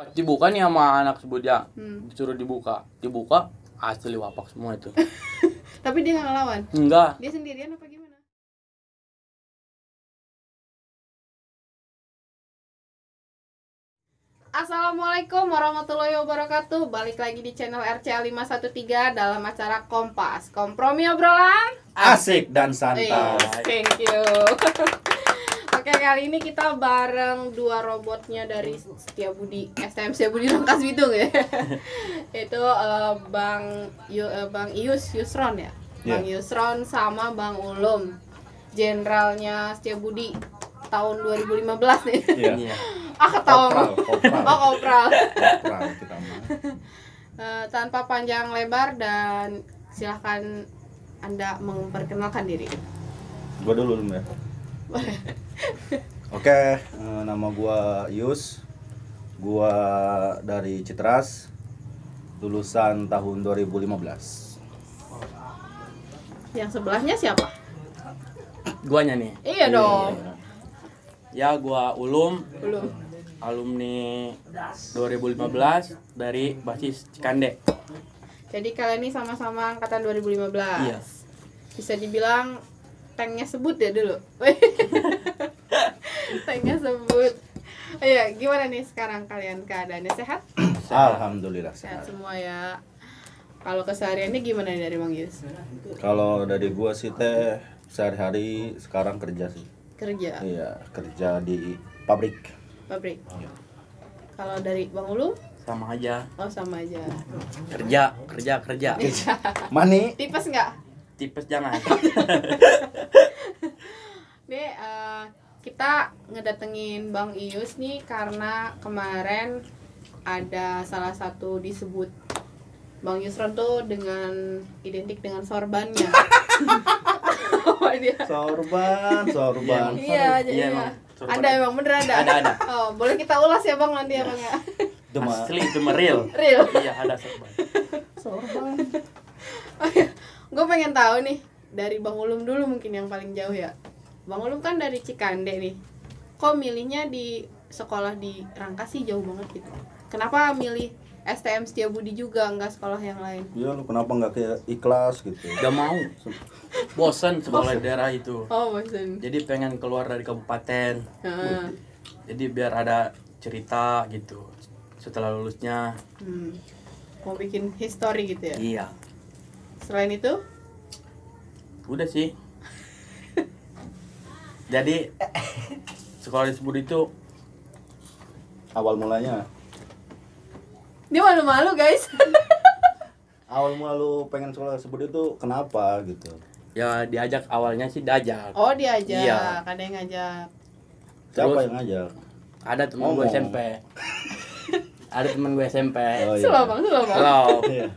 Pas dibuka nih sama anak sebut ya, disuruh dibuka asli wapak semua itu. Tapi dia nggak ngelawan? Enggak. Dia sendirian apa gimana? Assalamualaikum warahmatullahi wabarakatuh. Balik lagi di channel RCA 513 dalam acara Kompas, kompromi obrolan asik dan santai. Thank you. Oke, kali ini kita bareng dua robotnya dari Setiabudi, STM Setiabudi Rangkas Bitung ya. Itu Bang Yusron ya. Bang Yusron sama Bang Ulum, jenderalnya Setiabudi tahun 2015 nih. Iya. Ketawa. Kopral. Kita mah. Tanpa panjang lebar dan silahkan Anda memperkenalkan diri. Gua dulu ya. Oke, nama gua Yus. Gua dari Citras. Lulusan tahun 2015. Yang sebelahnya siapa? Guanya nih. Iya dong. Ya, gua Ulum, Belum. alumni 2015 dari Basis Cikande. Jadi kalian ini sama-sama angkatan 2015. Iya. Bisa dibilang tanknya sebut ya dulu. Tanknya sebut. Iya, gimana nih sekarang kalian keadaannya sehat? Alhamdulillah Sehat sehat. semua ya. Kalau kesehariannya gimana nih dari Bang Yus? Kalau dari gua sih teh sehari-hari sekarang kerja sih. Kerja, Iya, kerja di pabrik. pabrik. Iya. Kalau dari Bang Ulu? Sama aja. Oh, sama aja. Kerja. Mani. Tipes nggak? Tipes jangan. Nih, kita ngedatengin Bang Ius nih karena kemarin ada salah satu disebut Bang Yusron tuh dengan identik dengan sorbannya. Apa dia? Sorban. Iya, jadi Iya, ya. emang. Sorban. Ada emang bener ada. Ada. Oh, boleh kita ulas ya Bang nanti ya Bang ya. Asli itu real. Real. Iya, ada sorban. Gue pengen tahu nih dari Bang Ulum dulu mungkin yang paling jauh ya. Bang Ulum kan dari Cikande nih. Kok milihnya di sekolah di Rangkas sih jauh banget gitu? Kenapa milih STM Setiabudi juga nggak sekolah yang lain? Ya lu kenapa nggak kayak ikhlas gitu? Gak mau. Bosan sekolah daerah itu. Oh, bosan. Jadi pengen keluar dari kabupaten. Heeh. Jadi biar ada cerita gitu. Setelah lulusnya. Mau bikin history gitu ya. Iya. Selain itu, Udah sih. Jadi sekolah disebut itu Awal mulanya. dia malu-malu guys. Awal mula lu pengen sekolah tersebut itu kenapa gitu? ya diajak, awalnya sih diajak. Oh, diajak. Iya. Ada yang ngajak. Siapa Terus? yang ngajak? Ada teman gue Ngomong. SMP. Ada teman gue SMP. Oh, iya. Slow Bang. Halo. Iya.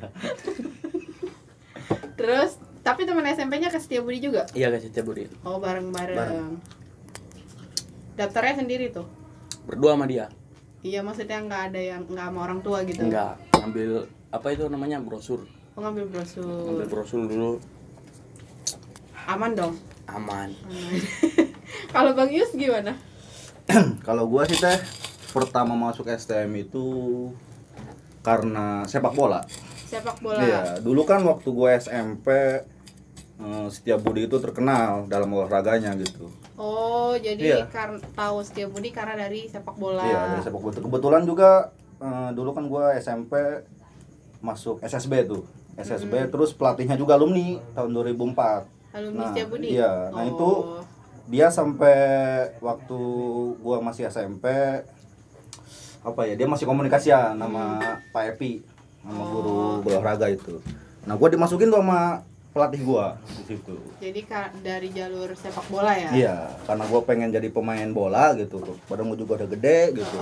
Terus, tapi teman SMP-nya ke Setiabudi juga? Iya, ke Setiabudi. Oh, bareng-bareng. Bareng. Daftarnya sendiri tuh? Berdua sama dia. Iya, maksudnya nggak ada yang nggak sama orang tua gitu? Enggak, ngambil apa itu namanya, brosur. Oh, ngambil brosur. Ngambil brosur dulu, Aman dong? aman. Aman. Kalau Bang Yus gimana? Kalau gua sih teh pertama masuk STM itu karena sepak bola. Sepak bola? Iya, dulu kan waktu gua SMP Setiabudi itu terkenal dalam olahraganya gitu. Oh, jadi Iya. tahu Setiabudi karena dari sepak bola. Iya, dari sepak bola. Kebetulan juga dulu kan gua SMP masuk SSB tuh. SSB terus pelatihnya juga alumni tahun 2004. Alumni Setiabudi? Iya, nah Oh. itu dia sampai waktu gua masih SMP apa ya, dia masih komunikasian sama Pak Epi, sama guru olahraga itu. Nah, gua dimasukin tuh sama pelatih gua di situ. Jadi dari jalur sepak bola ya? Iya, karena gua pengen jadi pemain bola gitu. Padahal gua juga udah gede gitu.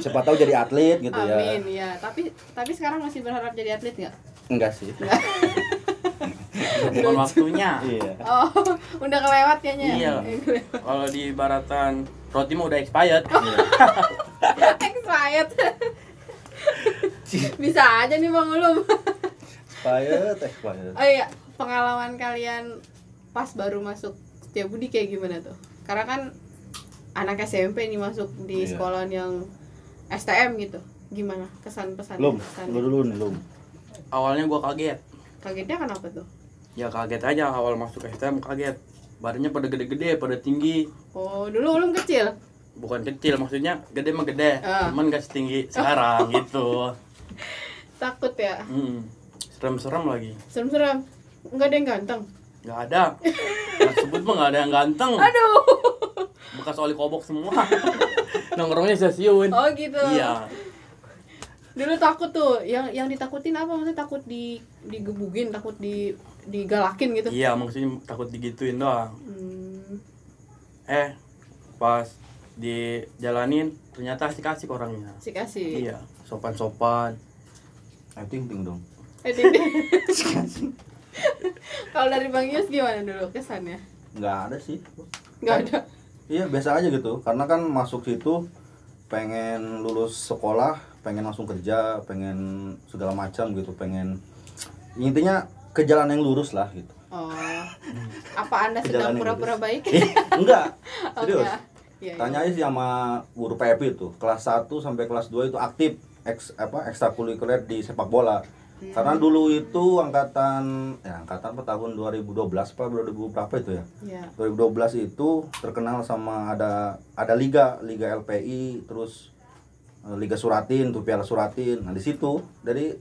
Siapa tahu jadi atlet gitu ya. Amin ya. Tapi sekarang masih berharap jadi atlet nggak? Enggak sih. Bukan waktunya. Iya. Oh, udah kelewat kayaknya. Iya. Kalau di baratan roti mah udah expired. Expired. Bisa aja nih Bang Ulum. Expired. Oh iya, pengalaman kalian pas baru masuk Setiabudi kayak gimana tuh? Karena kan anak SMP nih masuk di Iya. sekolah yang STM gitu. Gimana kesan pesan? Lu dulu nih, lu. Awalnya gua kaget. Kagetnya kenapa tuh? Ya kaget aja awal masuk STM, kaget. Badannya pada gede-gede, pada tinggi. Oh, dulu ulum kecil. Bukan kecil, maksudnya gede mah gede, Ah. cuman gak setinggi sekarang gitu. Takut ya? Serem-serem lagi. Serem-serem. Enggak ada yang ganteng. Gak ada. Yang sebut mah gak ada yang ganteng. Aduh. Bekas oli kobok semua. Nongkrongnya stasiun. Oh gitu. Iya. Dulu takut tuh. Yang ditakutin apa? Maksudnya takut digebugin, takut digalakin gitu. Iya, maksudnya takut digituin doang. Pas dijalanin ternyata asik-asik orangnya. Asik-asik. Iya, sopan-sopan. Ting dong. Kalau dari Bang Yus gimana dulu kesannya? Nggak ada sih. Nggak ada. Iya biasa aja gitu, karena kan masuk situ pengen lulus sekolah, pengen langsung kerja, pengen segala macam gitu, pengen intinya ke jalan yang lurus lah gitu. Oh. Apa Anda sedang Ke jalan yang pura-pura lurus. baik? Enggak, Oh, serius. enggak. Iya, iya. Tanya aja sih sama guru PEP itu, kelas 1 sampai kelas 2 itu aktif ekstrakurikuler di sepak bola. Karena dulu itu angkatan apa tahun 2012 apa 2000 berapa itu ya? Iya. 2012 itu terkenal sama ada liga LPI, terus Liga Suratin tuh, Piala Suratin. Nah di situ dari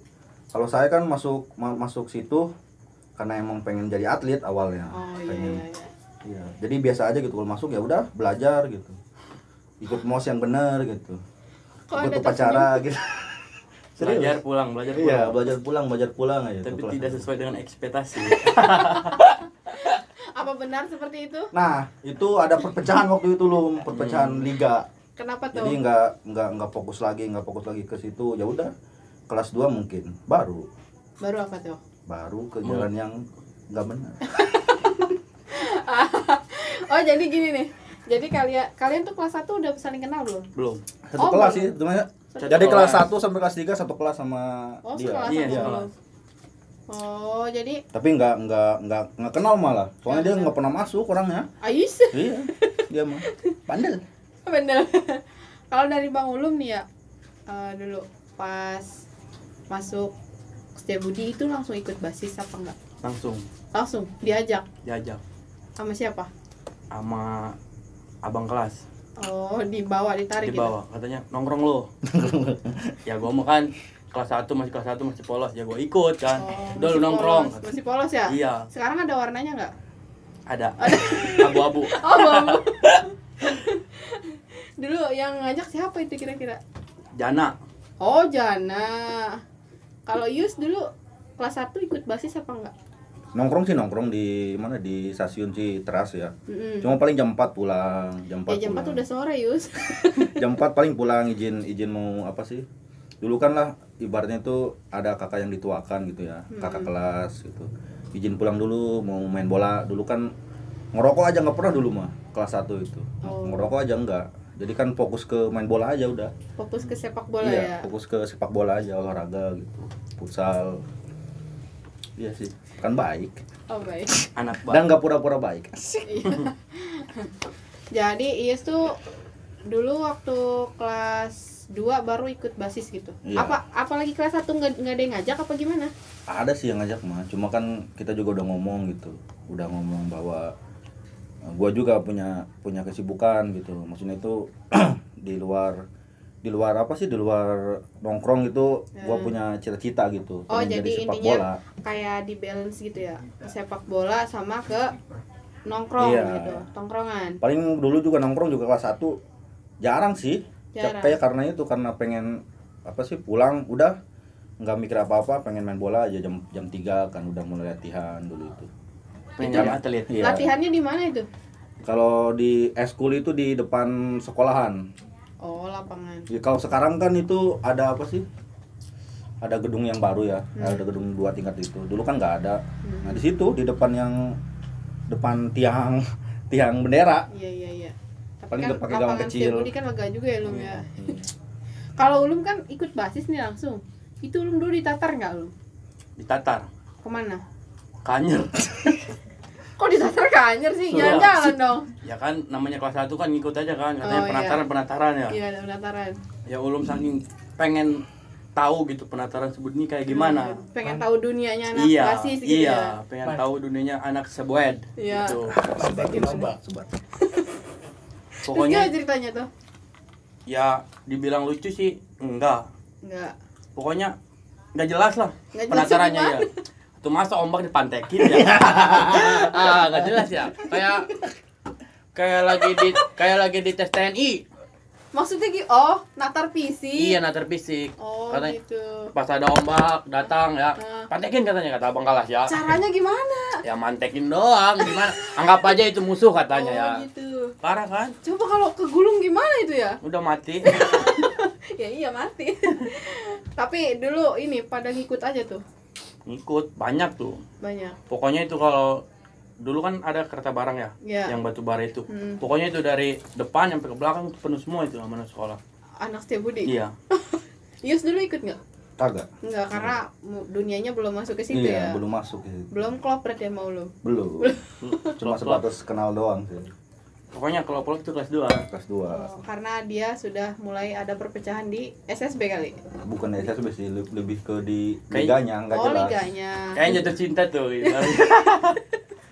kalau saya kan masuk situ karena emang pengen jadi atlet awalnya. Oh Pengen, iya. iya. Jadi biasa aja gitu, kalau masuk ya udah belajar gitu, ikut MOS yang benar gitu, Kok ikut ada upacara gitu. Serius? Belajar pulang. Iya, belajar pulang aja. Tapi tuh kelas tidak satu. sesuai dengan ekspektasi. Apa benar seperti itu? Nah itu ada perpecahan waktu itu loh, perpecahan liga. Kenapa tuh? Jadi nggak fokus lagi ke situ. Ya udah kelas 2 mungkin baru Baru apa tuh? ke jalan yang nggak benar. Oh jadi gini nih. Jadi kalian tuh kelas 1 udah saling kenal belum? Belum. Satu Oh, kelas belum. sih sebenarnya. Satu Jadi kelas. kelas 1 sampai kelas 3 satu kelas sama Oh dia. sekelas Iya, sama sekelas. lu. Oh jadi Tapi nggak kenal malah. Soalnya dia nggak pernah masuk orangnya. Ais Iya, dia mah bandel. bener. Kalau dari Bang Ulum nih ya, dulu pas masuk Setiabudi itu langsung ikut basis apa enggak? Langsung diajak Diajak sama siapa? sama abang kelas. Oh ditarik Dibawa, katanya nongkrong lo. Ya gua mau kan kelas 1 masih polos, ya gua ikut kan. gitu. Udah lu nongkrong. Masih polos ya? Iya, Sekarang ada warnanya nggak? ada. Abu-abu. Oh bambu. Dulu yang ngajak siapa itu kira-kira? Jana. Oh Jana. Kalau Yus dulu kelas 1 ikut basis apa enggak? Nongkrong di mana, di stasiun Citeras ya. Mm-mm. Cuma paling jam 4 pulang, jam 4 Ya jam 4 pulang. udah sore Yus. Jam 4 paling pulang, izin mau apa sih? Dulu kan lah ibaratnya itu ada kakak yang dituakan gitu ya, kakak kelas gitu. Izin pulang dulu mau main bola. Dulu kan ngerokok aja nggak pernah dulu mah kelas 1 itu. Oh. Ngerokok aja enggak. Jadi kan fokus ke main bola aja udah. Fokus ke sepak bola Iya, ya. fokus ke sepak bola aja, olahraga gitu. Futsal. Iya sih, kan baik. Oh baik. Anak Dan baik. nggak pura-pura baik. Iya. Jadi Yus tuh dulu waktu kelas 2 baru ikut basis gitu. Iya. Apalagi kelas 1 nggak ada yang ngajak apa gimana? Ada sih yang ngajak mah, cuma kan kita juga udah ngomong gitu. Udah ngomong bahwa gua juga punya kesibukan gitu. Maksudnya itu di luar apa sih, di luar nongkrong itu gua punya cita-cita gitu. Oh pengen jadi sepak intinya bola. kayak di balance gitu ya, sepak bola sama ke nongkrong Iya. gitu, tongkrongan. Paling dulu juga nongkrong juga kelas 1 jarang sih. Jarang. Kayak karena pengen apa sih, pulang udah nggak mikir apa-apa, pengen main bola aja jam 3 kan udah mulai latihan dulu itu. Pengen jadi atlet. Iya. Latihannya di mana itu? Kalau di eskul itu di depan sekolahan. Oh lapangan. Ya, kalau sekarang kan itu ada apa sih? Ada gedung yang baru ya, ada gedung 2 tingkat itu. Dulu kan nggak ada. Nah di situ di depan tiang bendera. Iya. Tapi Paling kan udah pakai gawang lapangan kecil. Setiabudi kan lega juga ya Ulum ya. Kalau Ulum kan ikut basis nih langsung. Itu Ulum dulu ditatar nggak Ulum? Ditatar. Kemana? Kanyer. Kok ditatar ke Anyer sih? Iya. Jalan-jalan dong. Ya kan namanya kelas 1 kan ngikut aja kan, katanya Oh, iya. penataran ya. Iya ada pendaftaran. Ya ulum saking pengen tahu gitu penataran sebut ini kayak gimana. Pengen tahu dunianya anak Iya, basis gitu iya, ya. pengen tahu dunianya anak sebued Iya. gitu. Sebar. Pokoknya Terus gimana ceritanya tuh? ya dibilang lucu sih enggak. Enggak. Pokoknya enggak jelas lah Nggak jelas penatarannya gimana? ya. Itu masa ombak dipantekin ya. Enggak jelas ya. Kayak lagi di tes TNI. Maksudnya natar fisik. Iya, natar fisik. Oh, Katanya gitu. pas ada ombak datang ya. Nah. Pantekin katanya kata Abang Kalas ya. Caranya gimana? Ya mantekin doang gimana? Anggap aja itu musuh katanya ya. Gitu. Parah kan? Coba kalau kegulung gimana itu ya? Udah mati. Ya iya mati. Tapi dulu ini pada ngikut aja tuh. Ngikut banyak tuh. Banyak. Pokoknya itu kalau dulu kan ada kereta barang ya, Iya. yang batu bara itu. Hmm. Pokoknya itu dari depan sampai ke belakang itu penuh semua itu sama anak sekolah. Anak Setiabudi. Iya. Yus dulu ikut nggak? Kagak. Nggak, karena dunianya belum masuk ke situ ya. Iya, belum masuk gitu. Belum klopret ya mau lu. Belum. Cuma sebatas kenal doang sih. Pokoknya kalau polok itu kelas 2. Kelas 2. Oh, karena dia sudah mulai ada perpecahan di SSB kali. Bukan SSB sih, lebih ke di Kayak- liganya, enggak Oh, jelas. liganya. Kayaknya jatuh cinta tuh. Gitu.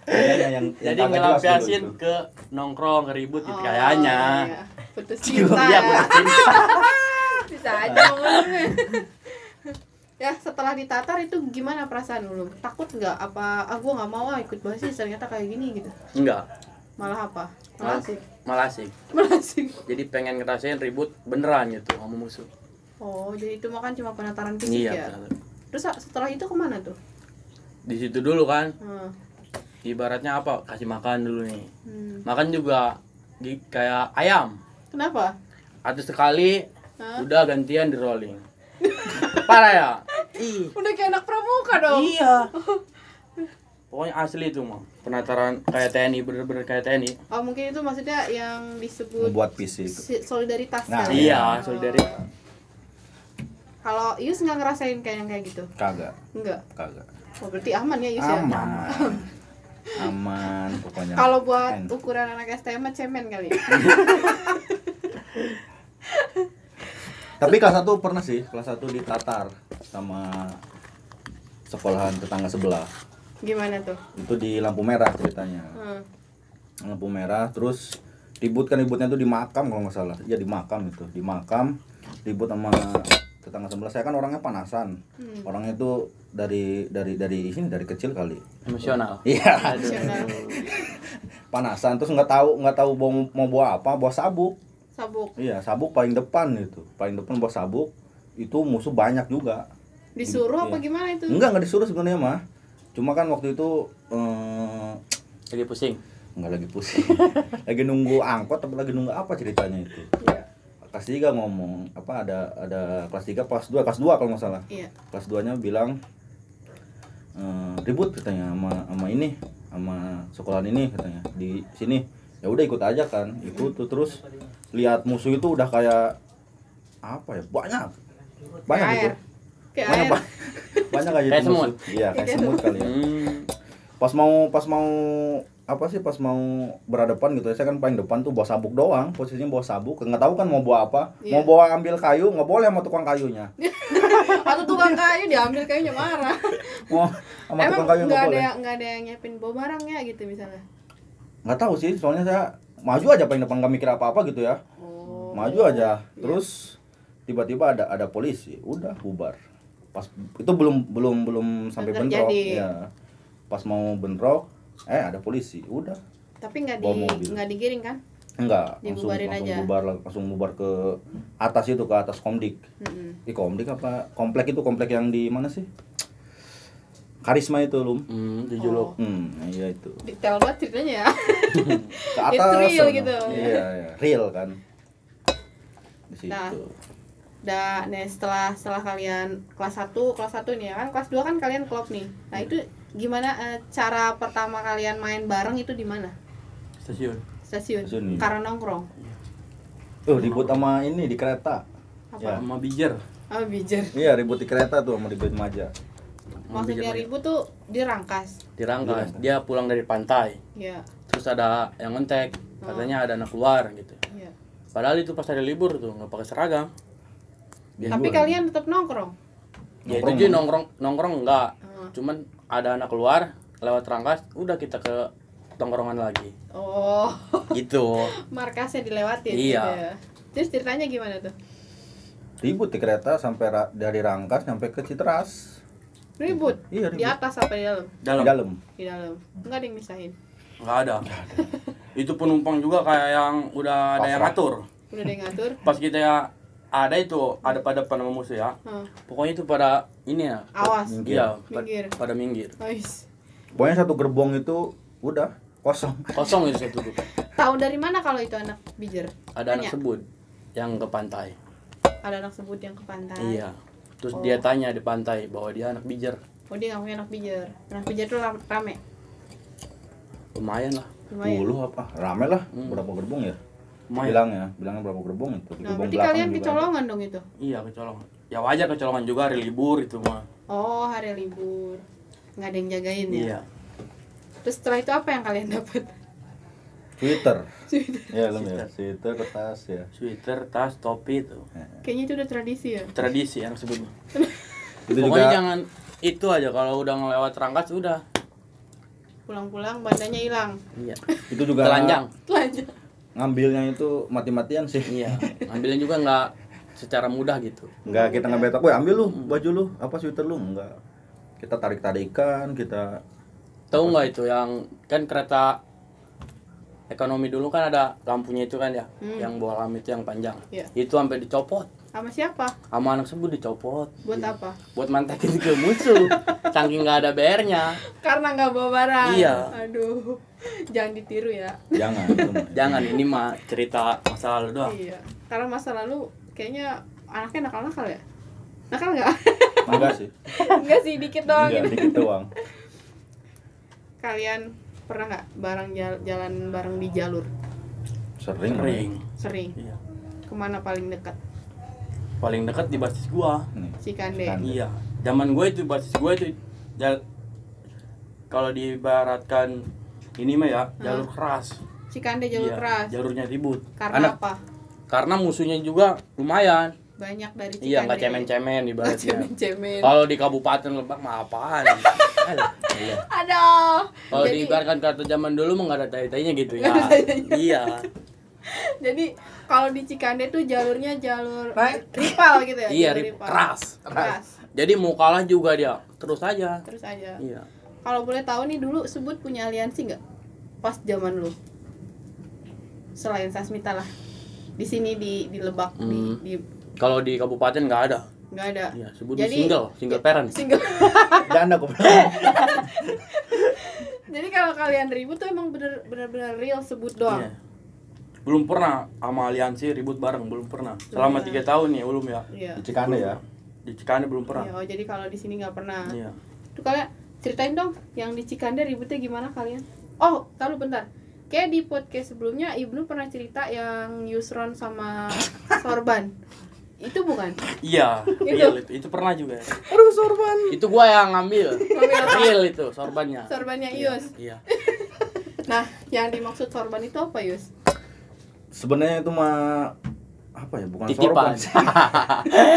Liganya yang Jadi kagak jelas ngelampiasin dulu itu. ke nongkrong, ke ribut gitu Oh, kayaknya. iya. Putus cinta. Iya, ya. putus cinta. Bisa aja ngomongnya. Ya setelah ditatar itu gimana perasaan lu? Takut nggak? Apa gua nggak mau ikut basis ternyata kayak gini gitu? Enggak. Malah apa? Malah sih. Malah sih. Malah sih. Jadi pengen ngerasain ribut beneran gitu sama musuh. Oh, jadi itu makan cuma penataran fisik ya? Iya, bener. Terus setelah itu kemana tuh? Di situ dulu kan. Hmm. Ibaratnya apa? Kasih makan dulu nih. Hmm. Makan juga kayak ayam. Kenapa? Atau sekali Hah? udah gantian di rolling. Parah ya? Ih. Udah kayak anak pramuka dong. Iya. Pokoknya asli itu mah. Penataran kayak TNI, bener-bener kayak TNI. Oh, mungkin itu maksudnya yang disebut Membuat fisik. solidaritas Nah, kali. Iya, Oh. solidaritas. Kalau Yus nggak ngerasain kayak yang kayak gitu? Kagak, Enggak. kagak. Oh, berarti aman ya Yus ya? Aman. Aman pokoknya. Kalau buat Enak. ukuran anak STM mah cemen kali. Tapi kelas 1 pernah sih, kelas 1 ditatar sama sekolahan tetangga sebelah. Gimana tuh? Itu di lampu merah ceritanya. Lampu merah, terus ributnya tuh di makam kalau nggak salah. Iya di makam itu, di makam ribut sama tetangga sebelah. Saya kan orangnya panasan. Orangnya tuh dari sini dari kecil kali. Emosional. Iya. Emosional. Panasan terus nggak tahu mau bawa apa, bawa sabuk. Sabuk. Iya, sabuk paling depan itu. Paling depan bawa sabuk. Itu musuh banyak juga. Disuruh apa Iya. gimana itu? Enggak disuruh sebenarnya mah. Cuma kan waktu itu Lagi pusing. enggak lagi pusing. Lagi nunggu angkot atau lagi nunggu apa ceritanya itu. Iya. Kelas 3 ngomong, apa ada kelas 3, kelas 2 kalau nggak salah. Iya. Kelas 2-nya bilang ribut katanya sama ini, sama sekolahan ini katanya di sini. Ya udah ikut aja kan. Ikut tuh terus lihat musuh itu udah kayak apa ya? Banyak Kayak gitu. air. Kayak Banyak air. banyak aja Kayak itu musuh. semut. Iya, kayak semut kali ya. Pas mau apa sih pas mau berhadapan gitu ya, saya kan paling depan tuh bawa sabuk doang, posisinya bawa sabuk, nggak tahu kan mau bawa apa. Iya. Mau bawa ambil kayu nggak boleh sama tukang kayunya. Atau tukang kayu diambil kayunya marah. Mau sama Emang tukang kayu nggak boleh. nggak ada yang nyiapin bawa barangnya gitu misalnya. Nggak tahu sih, soalnya saya maju aja paling depan, nggak mikir apa-apa gitu ya. Oh. Maju aja, terus tiba-tiba ada polisi, udah bubar. Pas itu belum sampai Belum bentrok, terjadi. ya. Pas mau bentrok, ada polisi, udah. Tapi nggak Bawa mobil. nggak digiring kan? Enggak, Dibubarin aja. langsung bubar ke atas itu, ke atas Komdik. Komdik apa? Komplek itu, komplek yang di mana sih? Karisma itu, Lum. Dijuluk. Iya itu. Detail banget ceritanya ya. Ke atas. It's real sana. gitu. Iya, real kan. Di situ. Nah, setelah kalian kelas 1 nih ya kan, kelas 2 kan kalian klub nih. Nah, itu gimana cara pertama kalian main bareng itu di mana? Stasiun. Stasiun. Stasiun, iya. Karena nongkrong. Ribut sama ini di kereta. Apa? Ya. Sama bijer. Oh, bijer. Iya, ribut di kereta tuh sama di Maja. Maksudnya ribut tuh dirangkas. Dirangkas. Dia pulang dari pantai. Iya. Terus ada yang ngontek. Katanya ada anak keluar gitu. Iya. Padahal itu pas hari libur tuh nggak pakai seragam. Tapi kalian tetap nongkrong. Ya itu juga nongkrong enggak. Hmm. Cuman ada anak keluar lewat Rangkas, udah kita ke tongkrongan lagi. Oh, Gitu. markasnya dilewatin Iya. gitu ya. Terus ceritanya gimana tuh? Ribut di kereta sampai dari Rangkas sampai ke Citeras. Ribut? Iya, ribut. Di atas apa di dalam? Di dalam. Di dalam. Enggak ada yang misahin. Enggak ada. Itu penumpang juga kayak yang udah ada yang ngatur. Udah ada yang ngatur. Pas kita ya ada itu ada pada sama musuh ya. Pokoknya itu pada ini ya. Awas. Iya, Minggir. pada minggir. Ais. Pokoknya satu gerbong itu udah kosong. Kosong itu satu grup. Tahu dari mana kalau itu anak bijer? Ada Tanya. anak sebut yang ke pantai. Ada anak sebut yang ke pantai. Iya. Terus dia tanya di pantai bahwa dia anak bijer. Oh, dia ngakuin anak bijer. Anak bijer tuh rame. Lumayan lah. Lumayan. 10 apa? Rame lah. Berapa gerbong ya? Lumayan. Bilangnya berapa gerbong itu? Di Nah, gerbong berarti belakang kalian juga kecolongan dong itu? Iya, kecolongan. Ya wajar kecolongan juga hari libur itu mah. Oh, hari libur. Nggak ada yang jagain ya? Iya. Terus setelah itu apa yang kalian dapat? Twitter. Ya, belum ya. Twitter, kertas ya. Sweater, tas, topi itu. Kayaknya itu udah tradisi ya? Tradisi yang sebutnya. Itu Pokoknya juga jangan itu aja kalau udah ngelewat Rangkas udah. Pulang-pulang bandanya hilang. Iya. itu juga Telanjang. Telanjang. ngambilnya itu mati-matian sih. Iya. Ambilnya juga nggak secara mudah gitu. Enggak kita ngebetak, "Woi, ambil lu baju lu, apa sweater lu?" Enggak. Kita tarik-tarikan, kita Tahu nggak itu yang kan kereta ekonomi dulu kan ada lampunya itu kan ya, yang bohlam itu yang panjang. Iya. Itu sampai dicopot. Sama siapa? Sama anak sebut dicopot. Buat apa? Buat mantekin ke musuh. Saking nggak ada BR-nya. Karena nggak bawa barang. Iya. Aduh. Jangan ditiru ya. jangan. itu mah. Jangan, ini mah cerita masa lalu doang. Iya. Karena masa lalu kayaknya anaknya nakal-nakal ya? Nakal nggak? Enggak sih. Enggak sih, dikit doang Enggak, gitu. dikit doang. Kalian pernah nggak jalan bareng di jalur? Sering. Sering. Iya. Kemana paling dekat? Paling dekat di basis gua. Nih. Cikande. Cikande. Iya. Zaman gue itu basis gue itu kalau diibaratkan ini mah ya jalur keras. Cikande jalur Iya, keras. Jalurnya ribut. Karena apa? Karena musuhnya juga lumayan. Banyak dari Cikande. Iya, nggak cemen-cemen Nggak ibaratnya. cemen-cemen. Kalau di Kabupaten Lebak mah apaan? Alah, iya. Aduh. Kalau Jadi- diibaratkan kata zaman dulu mah nggak ada tai-tainya gitu ya. Iya. Jadi kalau di Cikande tuh jalurnya jalur rival gitu ya? Iya, jalur rival. Keras. Jadi mau kalah juga dia terus aja. Terus aja. Iya. Kalau boleh tahu nih dulu sebut punya aliansi nggak? Pas zaman lu. Selain Sasmita lah. Di sini di Lebak di Kalau di kabupaten nggak ada. nggak ada. Iya, sebut Jadi- single parent. Single. Janda kok. Jadi kalau kalian ribut tuh emang bener-bener real sebut doang. Iya. Belum pernah sama aliansi ribut bareng, belum pernah. Selama 3 tahun ya belum ya. Iya. Di Cikande ya. Di Cikande belum pernah. Iya, oh jadi kalau di sini nggak pernah. Iya. Tuh kalian ceritain dong yang di Cikande ributnya gimana kalian? Oh, taruh bentar. Kayak di podcast sebelumnya Ibnu pernah cerita yang Yusron sama Sorban. Itu bukan? Iya, real itu pernah juga. Aduh, sorban. Itu gua yang ngambil. Ngambil apa? Real itu sorbannya. Sorbannya Yus. Iya. Nah, yang dimaksud sorban itu apa, Yus? Sebenarnya itu mah apa ya? Bukan Titipan. sorban sih.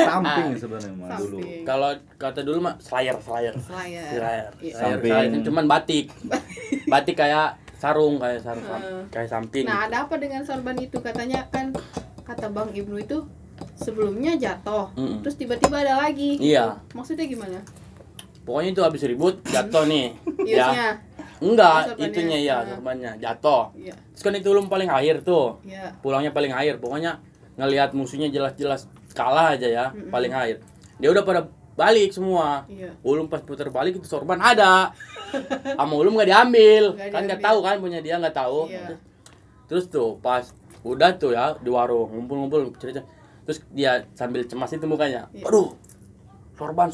Samping sebenarnya mah dulu. Samping. Kalau kata dulu mah slayer. Slayer. Slayer. Iya. Samping. Itu cuman batik. Batik kayak sarung kayak kayak samping. Nah, gitu. ada apa dengan sorban itu? Katanya kan kata Bang Ibnu itu sebelumnya jatuh, terus tiba-tiba ada lagi. Iya. Maksudnya gimana? Pokoknya itu habis ribut jatuh nih. Yusnya. Enggak, Sorbannya. itunya ya sorbannya jatuh. Iya. Terus kan itu ulum paling akhir tuh. Iya. Pulangnya paling akhir. Pokoknya ngelihat musuhnya jelas-jelas kalah aja ya, paling akhir. Dia udah pada balik semua. Iya. Ulum pas putar balik itu sorban ada. Sama ulum nggak diambil. Nggak Kan nggak diambil. tahu kan punya dia nggak tahu. Iya. Terus tuh pas udah tuh ya di warung ngumpul-ngumpul cerita. Terus dia sambil cemas itu mukanya. Iya. Aduh. Sorban.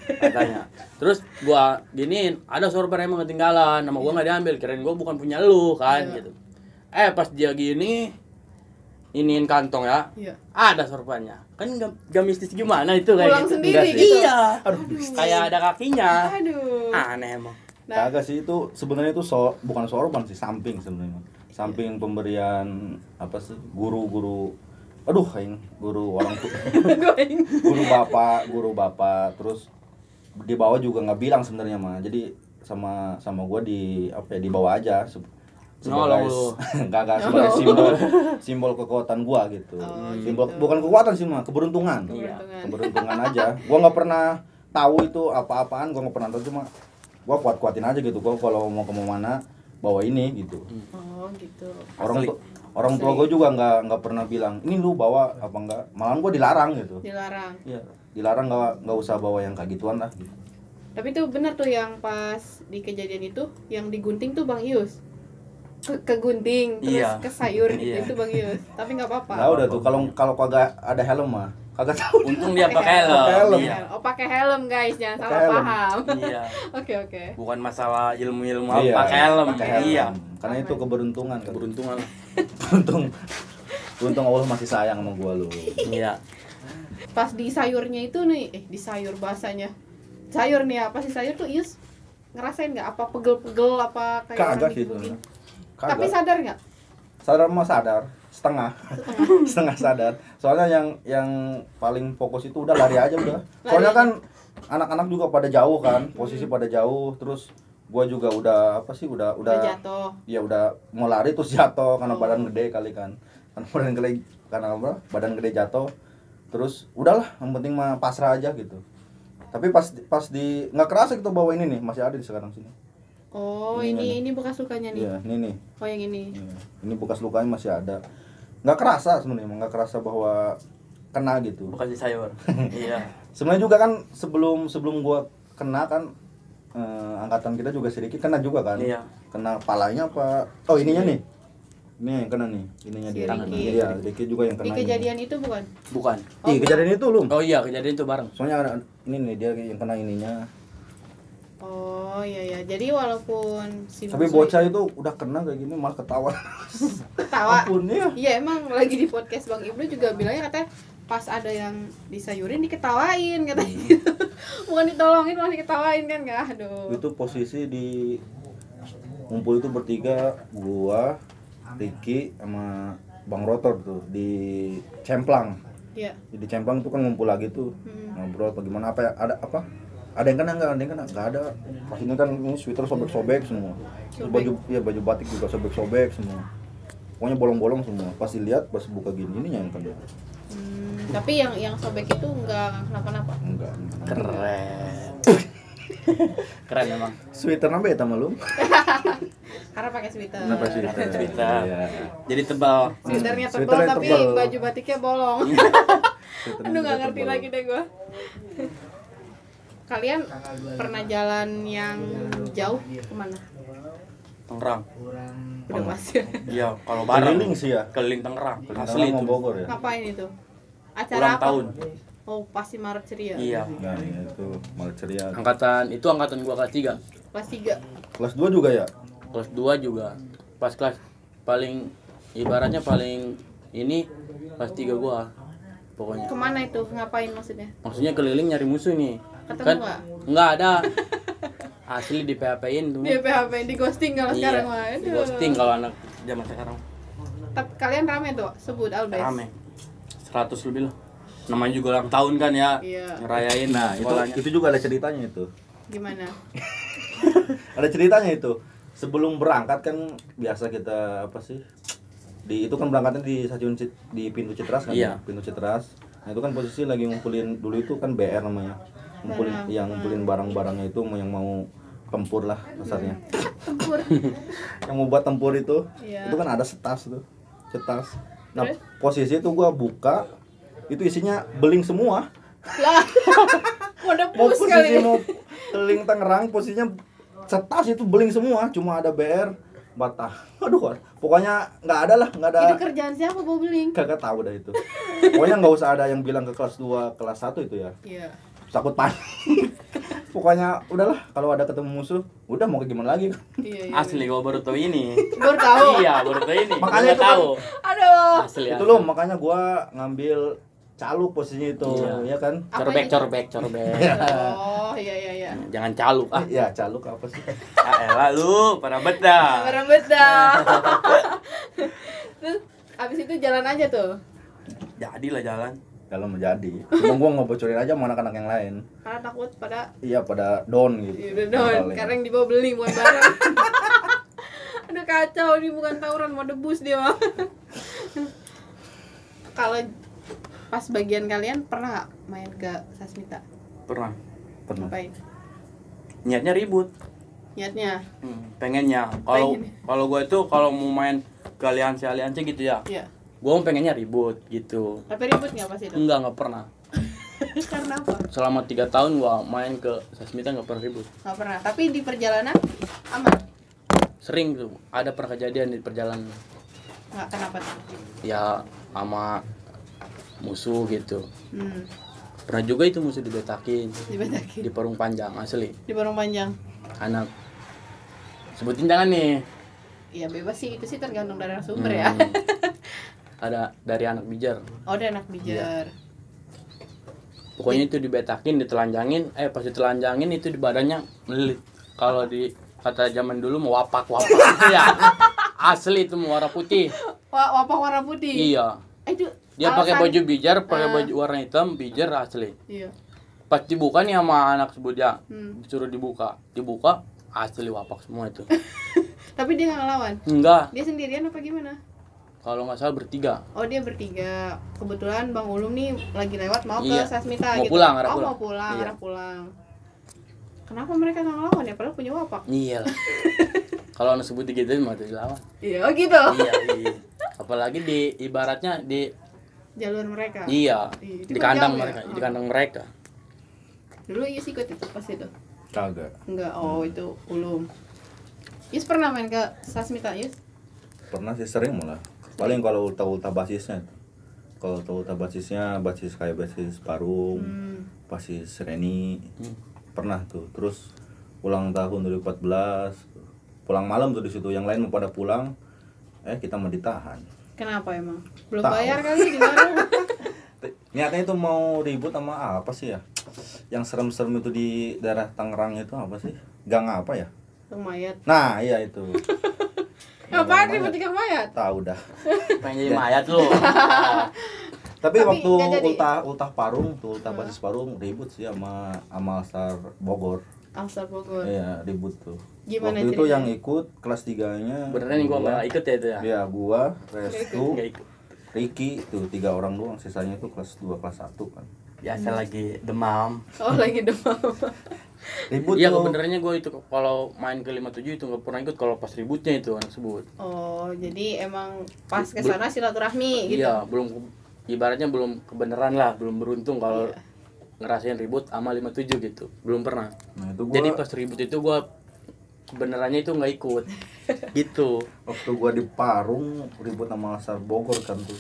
Katanya. Terus gua giniin, ada sorban emang ketinggalan, nama gua nggak diambil, kirain gua bukan punya lu kan Iya. gitu. Pas dia gini iniin kantong ya. Iya. Ada sorbannya. Kan gak mistis gimana itu kayak Pulang gitu. sendiri Enggak sih. gitu. Iya. Aduh, Kayak ada kakinya. Aduh. Aneh emang. Nah, kagak sih itu sebenarnya itu bukan sorban sih, samping sebenarnya. Samping pemberian apa sih? Guru-guru aduh aing guru orang tuh Going. guru bapak terus di bawah juga nggak bilang sebenarnya mah. Jadi sama gua di apa ya, di bawah aja Nolong sebagai lu. enggak sebagai simbol kekuatan gua gitu. Oh, Simbol gitu. bukan kekuatan sih mah, keberuntungan. Iya. Keberuntungan aja. Gua nggak pernah tahu itu apa-apaan, gua nggak pernah tahu, cuma gua kuat-kuatin aja gitu. Gua kalau mau kemana bawa ini gitu. Oh gitu. Orang tua gue juga nggak pernah bilang ini lu bawa apa enggak, malahan gue dilarang gitu. Dilarang. Iya, dilarang nggak usah bawa yang kayak gituan lah gitu. Tapi itu benar tuh yang pas di kejadian itu yang digunting tuh Bang Yus. Kegunting terus Iya. ke sayur gitu Iya. itu Bang Yus. Tapi nggak apa-apa. Nah udah tuh kalau kagak ada helm mah kagak tahu. Untung dia pakai helm. Pakai helm. Iya. Oh pakai helm guys, jangan Pakai salah helm. paham. Iya. Oke. Bukan masalah ilmu-ilmu Iya, pakai helm. pakai helm. Iya. Karena itu keberuntungan kan. Keberuntungan. Untung Allah masih sayang sama gua lu. Iya. Pas di sayurnya itu nih, di sayur bahasanya. Sayur nih apa sih sayur tuh Yus? Ngerasain nggak apa pegel-pegel apa kayak Kagak orang sih itu. digebukin? Kagak. Tapi sadar nggak? Sadar mah sadar, setengah. Setengah sadar. Soalnya yang paling fokus itu udah lari aja udah. Soalnya kan anak-anak juga pada jauh kan, posisi pada jauh, terus gua juga udah apa sih udah Jatuh. ya udah mau lari terus jatuh karena Oh. badan gede kali kan. Karena apa? Badan gede jatuh. Terus udahlah, yang penting mah pasrah aja gitu. Tapi pas di nggak kerasa kita bawa ini nih, masih ada di sekarang sini. Oh, Ini ini bekas lukanya nih. Iya, ini nih. Oh, yang ini. Iya. Ini bekas lukanya masih ada. Nggak kerasa sebenarnya, nggak kerasa bahwa kena gitu. Bukan di sayur. Iya. Sebenarnya juga kan sebelum gua kena kan angkatan kita juga sedikit kena juga kan. Iya. Kena palanya apa? Oh, ininya nih. Ini yang kena nih, ininya Si dia. Ricky. Iya, Ricky juga yang Di kena. kejadian itu bukan? Bukan. Ih, kejadian itu lu. Oh iya, kejadian itu bareng. Soalnya ada ini nih dia yang kena ininya. Oh, iya. Jadi walaupun si Tapi musuh bocah itu udah kena kayak gini malah ketawa. ketawa. Ampun ya. Iya, emang lagi di podcast Bang Ibnu juga bilangnya katanya pas ada yang disayurin diketawain katanya gitu. Bukan ditolongin malah diketawain kan enggak? Aduh. Itu posisi di ngumpul itu bertiga, gua, Ricky sama Bang Rotor tuh di Cemplang. Iya. Jadi Cemplang tuh kan ngumpul lagi tuh. Ngobrol bagaimana apa ya, ada apa? Ada yang kena enggak? Ada yang kena? Enggak ada. Pas ini kan ini sweater sobek-sobek semua. Terus baju batik juga sobek-sobek semua. Pokoknya bolong-bolong semua. Pas dilihat pas buka gini ini yang kena. Tapi yang sobek itu enggak kenapa-napa. Enggak. Keren. Keren emang. Sweater nambah ya sama lu? Karena pakai sweater. Kenapa sweater? Sweater. Iya. Jadi tebal. Sweaternya tebal Sweaternya tapi tebal. baju batiknya bolong. Sweaternya Aduh, nggak juga ngerti tebal. lagi deh gua. Kalian pernah jalan yang jauh kemana? Tangerang. Udah mas ya? Iya, kalau bareng. Keliling sih ya. Keliling Tangerang. Asli Asli itu. mau Bogor ya. Ngapain itu? Acara Ulang apa? tahun. Oh, pasti Maret ceria. Iya. Nah, itu malah ceria. Angkatan gua kelas 3. Kelas 3. Kelas 2 juga ya? Kelas 2 juga. Pas kelas paling ibaratnya paling ini kelas 3 gua. Pokoknya. Kemana itu? Ngapain maksudnya? Maksudnya keliling nyari musuh nih. Ketemu Kan nggak? enggak ada. Asli di PHP-in tuh. Dia PHP di ghosting kalau sekarang mah. Di Aduh. ghosting kalau anak zaman sekarang. Tapi kalian rame tuh sebut Albes. Rame. 100 lebih lah. Namanya juga ulang tahun kan ya. Iya. Ngerayain Nah, sekolahnya. itu juga ada ceritanya itu. Gimana? Ada ceritanya itu. Sebelum berangkat kan biasa kita apa sih? Itu kan berangkatnya di stasiun di pintu Citras kan? Iya. Pintu Citras. Nah, itu kan posisi lagi ngumpulin dulu itu kan BR namanya. Ngumpulin barang-barangnya itu yang mau tempur lah kasarnya. Tempur. Yang mau buat tempur itu. Iya. Itu kan ada setas tuh. Setas. Nah, Terus? posisi itu gua buka itu isinya beling semua. Lah. Udah Mau pus posisi kali. mau keliling Tangerang posisinya setas itu beling semua, cuma ada BR Batah. Aduh, pokoknya nggak ada lah, nggak ada. Itu kerjaan siapa bawa beling? Kagak tahu dah itu. Pokoknya nggak usah ada yang bilang ke kelas 2, kelas 1 itu ya. Iya. Takut panik. Pokoknya udahlah, kalau ada ketemu musuh, udah mau ke gimana lagi. Iya. Asli gua baru tahu ini. Baru tahu. Iya, baru tahu ini. Makanya Gua itu kan- tahu. Aduh. Asli. Itu asli. loh, makanya gua ngambil caluk posisinya itu, Iya. ya kan? Corbek. Oh, iya. Jangan caluk ah. Ya, caluk apa sih? Elah lu, pada beda. Merembet dah. Terus abis itu jalan aja tuh. Jadilah jalan. Kalau mau jadi. Cuma gua nggak bocorin aja sama anak-anak yang lain. Karena takut pada Iya, pada down gitu. iya, udah down, Mentalnya. karena yang dibawa beli bukan barang. Aduh kacau, ini bukan tawuran, mau debus dia mah. Kalau pas bagian kalian pernah nggak main ke Sasmita? Pernah. Ngapain? Niatnya ribut. Niatnya? Pengennya. Kalau Pengen. kalau gue itu kalau mau main ke aliansi gitu ya. Iya. Gue pengennya ribut gitu. Tapi ribut nggak pas itu? Nggak pernah. Karena apa? Selama 3 tahun gue main ke Sasmita nggak pernah ribut. Nggak pernah. Tapi di perjalanan aman? Sering tuh ada pernah kejadian di perjalanan. Nggak, kenapa tuh? Ya sama musuh gitu. Hmm, Pernah juga itu musuh dibetakin dibetakin. di Parung Panjang asli. Di Parung Panjang. Anak sebutin jangan nih. Iya bebas sih, itu sih tergantung dari sumber ya. Ada dari anak Bijar. Oh, dia anak Bijar. Pokoknya itu dibetakin, ditelanjangin, pas ditelanjangin itu di badannya melilit. Kalau di kata zaman dulu mau wapak ya. Asli itu mau warna putih. Wapak warna putih. Iya. Itu Dia pakai alasan- baju Bijar, pakai baju warna hitam, Bijar asli. Iya. Pas dibuka nih sama anak sebutnya, Hmm. disuruh dibuka asli wapak semua itu. Tapi dia nggak ngelawan. Enggak, Dia sendirian apa gimana? kalau nggak salah bertiga. Oh, dia bertiga. Kebetulan Bang Ulum nih lagi lewat mau Iya. ke Sasmita Mau gitu. pulang, arah oh, pulang. mau pulang, Iya. arah pulang. Kenapa mereka nggak ngelawan ya? Padahal punya wapak. Iya lah. Kalau anak sebut gitu mah dilawan. Iya, oh gitu. Iya. Apalagi di ibaratnya di Jalur mereka. iya, Itu di kan kandang jauh ya? mereka, di kandang mereka. Dulu Yus ikut itu pas itu. Kagak. Enggak, oh itu Ulum. Yus pernah main ke Sasmita, Yus? Pernah sih, sering malah. Paling kalau ulta basisnya. Kalau ulta basisnya, basis kayak basis Parung, basis Reni. Pernah tuh. Terus ulang tahun 2014. Pulang malam tuh di situ. Yang lain mau pada pulang, kita mau ditahan. Kenapa emang? Belum Tahu. bayar kali di warung. Niatnya itu mau ribut sama apa sih ya? Yang serem-serem itu di daerah Tangerang itu apa sih? Gang apa ya? Gang mayat. Nah, iya itu. Ngapain ribut di gang mayat? Tahu dah. Pengen jadi mayat lu. Tapi waktu nggak jadi. ultah Parung tuh, ultah basis Parung ribut sih sama Alstar Bogor. Alstar Bogor. Iya, ribut tuh. Gimana Waktu itu ceritanya? yang ikut kelas 3-nya. Beneran nih gua nggak ikut ya itu ya. Iya, gua, Restu, Nggak ikut. Ricky tuh 3 orang doang, sisanya tuh kelas 2, kelas 1 kan. Biasa lagi demam. Oh, lagi demam. Ribut Iya, tuh. kebenarannya gue itu kalau main ke 57 itu nggak pernah ikut kalau pas ributnya itu anak sebut. Oh, jadi emang pas ke sana silaturahmi gitu. Iya, ibaratnya belum kebenaran lah, belum beruntung kalau Iya. ngerasain ribut sama 57 gitu. Belum pernah. Nah, itu gua Jadi pas ribut itu gue kebenarannya itu nggak ikut. Gitu. waktu gua di Parung ribut sama Alstar Bogor kan tuh.